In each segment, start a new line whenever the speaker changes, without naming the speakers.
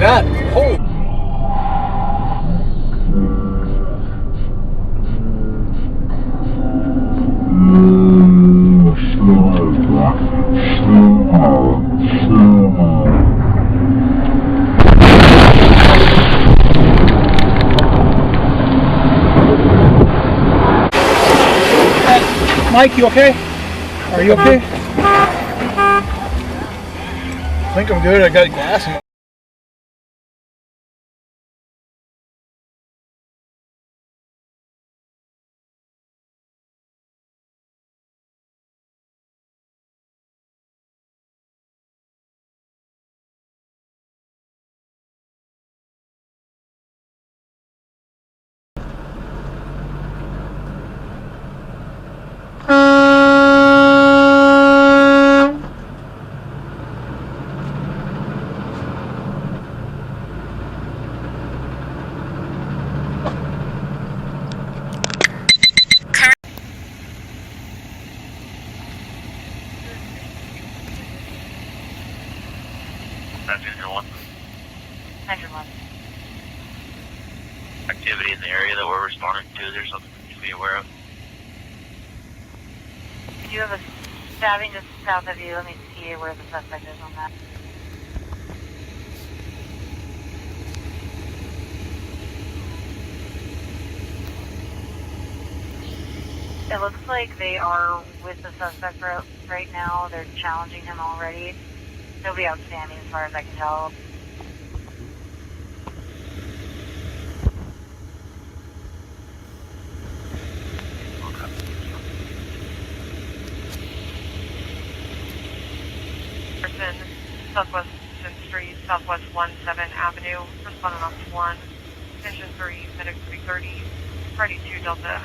that. Holy. Mike, you okay? Are you okay? I think I'm good. I got gas in my...
Activity in the area that we're responding to, is there something we should be aware of?
You have a stabbing just south of you. Let me see where the suspect is on that. It looks like they are with the suspect right now. They're challenging him already. Nobody outstanding as far as I can tell.
Southwest Street, Southwest 17 Avenue, responding off 1, Engine 3, Medic 330, Party 2 Delta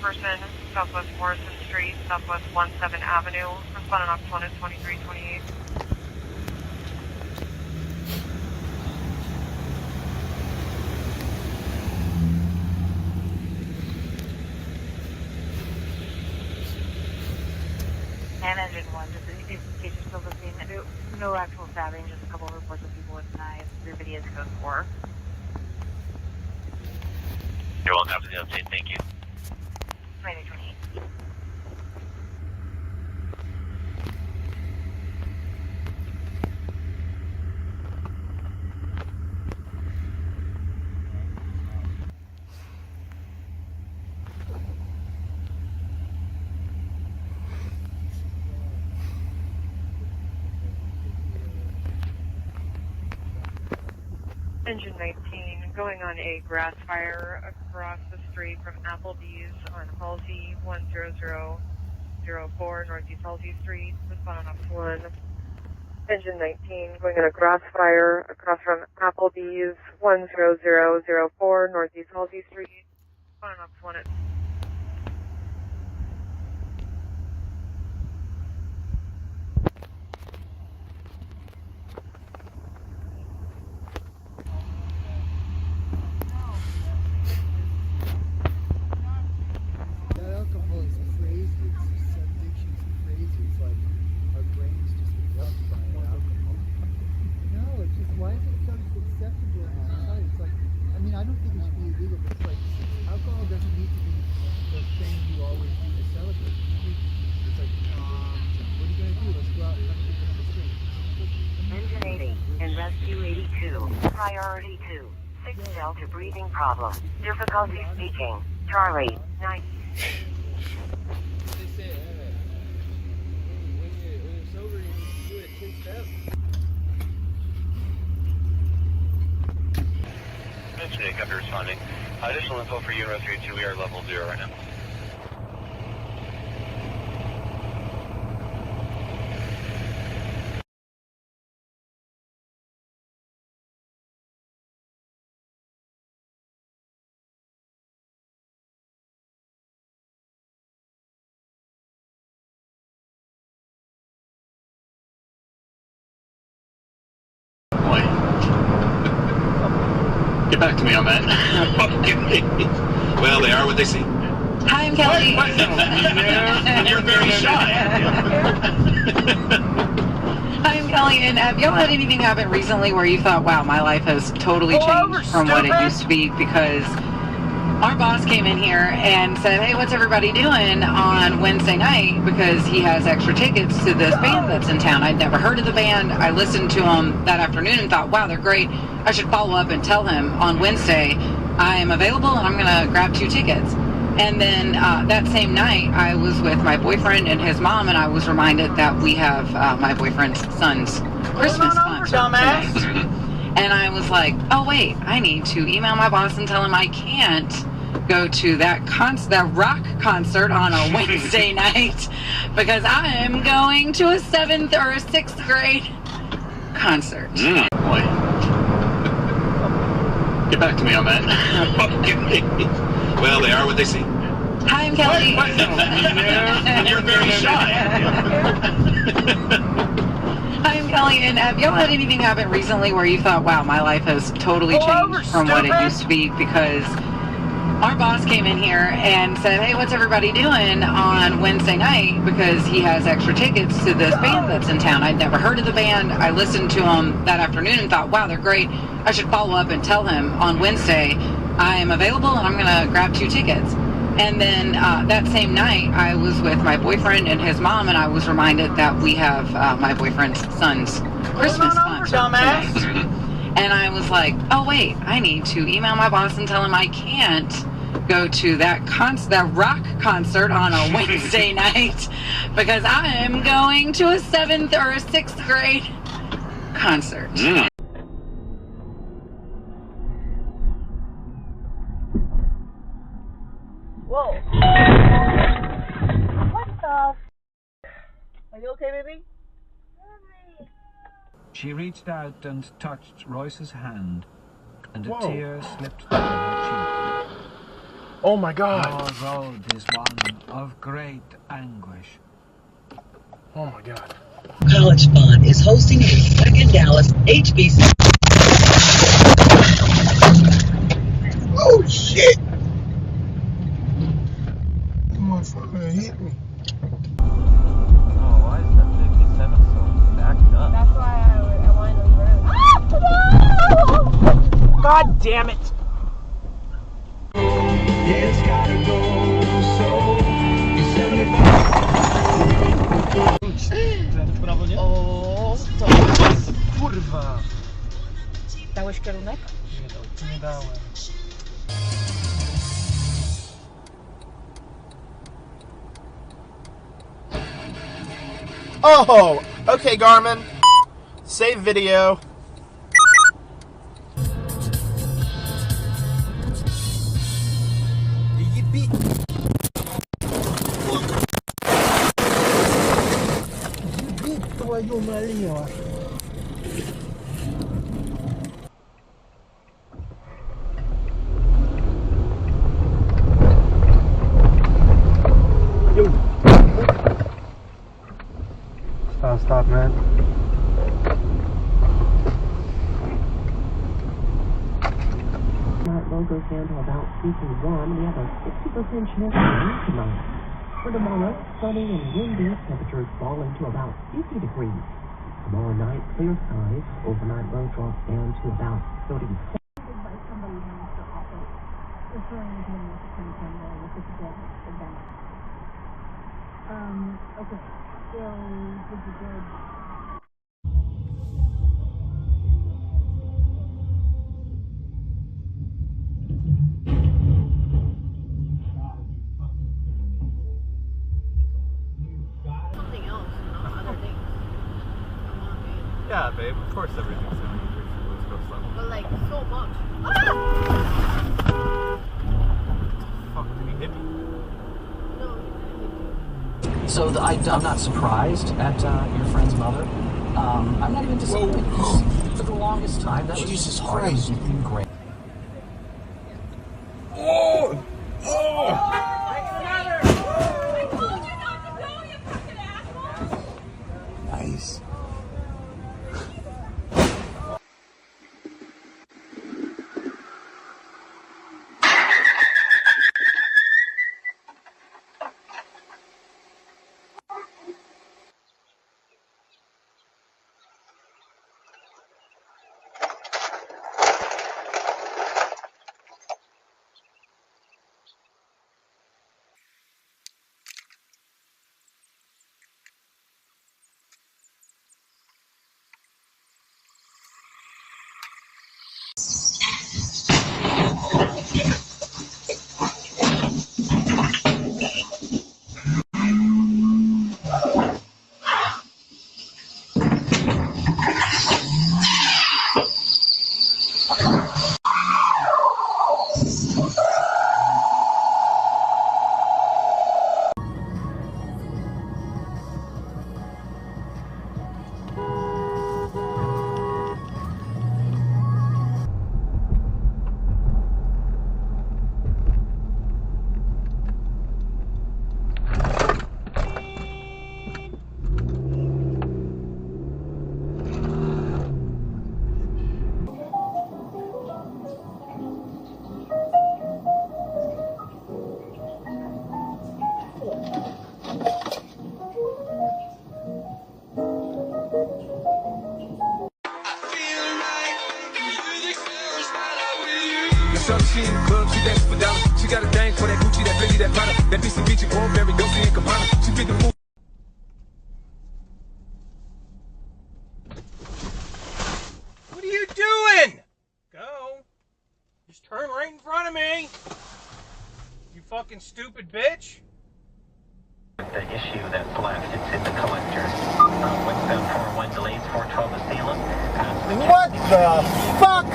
person, Southwest Morrison Street, Southwest 17 Avenue, responding off 1 at 2328.
And Engine 1, just in case you're still listening. No actual stabbing, just a couple of reports of people with knives. Everybody is code 4.
You're welcome after the update, thank you.
2028.
Engine 19, going on a grass fire across the street from Applebee's on Halsey 10004 Northeast Halsey Street, responding off 1. Engine 19, going on a grass fire across from Applebee's 10004 Northeast Halsey Street, responding off 1 at
Priority 2. 6 Delta breathing problem. Difficulty speaking. Charlie, 9.
Intimidate, copy responding. Additional info for you, 32, we are level 0 right now.
Get back to me on that. Well, they are what they seem.
Hi, I'm Kelly.
You're very shy. I'm Kelly, and have y'all had anything happen recently where you thought, wow, my life has totally changed from what it used to be? Because our boss came in here and said, hey, what's everybody doing on Wednesday night? Because he has extra tickets to this band that's in town. I'd never heard of the band. I listened to them that afternoon and thought, wow, they're great. I should follow up and tell him on Wednesday I am available and I'm going to grab 2 tickets. And then that same night, I was with my boyfriend and his mom, and I was reminded that we have my boyfriend's son's Christmas concert tonight. And I was like, oh, wait, I need to email my boss and tell him I can't go to that rock concert on a Wednesday night because I am going to a 7th or a 6th grade concert.
Boy. Get back to me on that. Well, they are what they seem.
Hi, I'm Kelly.
You're very shy.
Hi, I'm Kelly, and have y'all had anything happen recently where you thought, wow, my life has totally changed from what it used to be? Because our boss came in here and said, hey, what's everybody doing on Wednesday night? Because he has extra tickets to this band that's in town. I'd never heard of the band. I listened to them that afternoon and thought, wow, they're great. I should follow up and tell him on Wednesday I am available and I'm going to grab 2 tickets. And then that same night, I was with my boyfriend and his mom, and I was reminded that we have my boyfriend's son's Christmas concert tonight. And I was like, oh, wait, I need to email my boss and tell him I can't go to that rock concert on a Wednesday night because I am going to a 7th or a 6th grade concert.
Whoa. What the? Are you okay, baby?
She reached out and touched Royce's hand, and a
Whoa.
tear slipped down her cheek.
Oh my God.
Your road is one of great anguish.
Oh my God.
College Fund is hosting a second Dallas HBC.
Oh shit! That motherfucker hit me.
Oh, why is that 57 so backed up?
That's why I wanted to leave early. God damn it!
It's gotta go so.
O, to kurwa. Dałeś kierunek?
Nie dałem.
Oh, okay, Garmin. Save video.
Твою налево.
Stop, man.
Goes down to about 51. We have a 60% chance of rain tonight. For tomorrow, sunny and windy, temperatures falling to about 50 degrees. Tomorrow night, clear skies. Overnight low drops down to about 37.
Okay. So, this is good.
Yeah, babe, of course everything's gonna increase your blues ghost level.
But like, so much.
Fuck, did he hit me?
So I'm not surprised at your friend's mother. I'm not even disappointed. For the longest time, that was
Jesus
hard. It was
Christ.
great.
Oh! Oh! Nice. shorty, she in the club, she dancing for dollars. She got a thing for that Gucci, that Fendi, that Prada. That piece of beach, Burberry, Dolce and Gabbana. She fit the food.
What are you doing? Go. Just turn right in front of me. You fucking stupid bitch.
The issue that flagged, it's in the collector. Westbound 401 delays 412 to Salem.
What the fuck?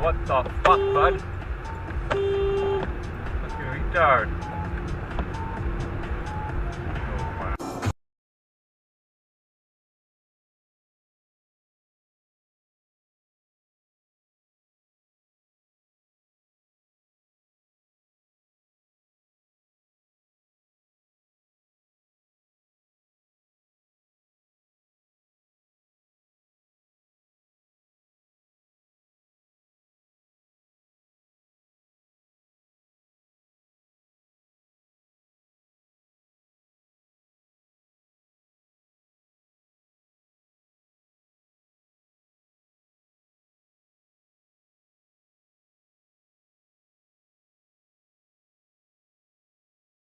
What the fuck, bud? Fucking retard.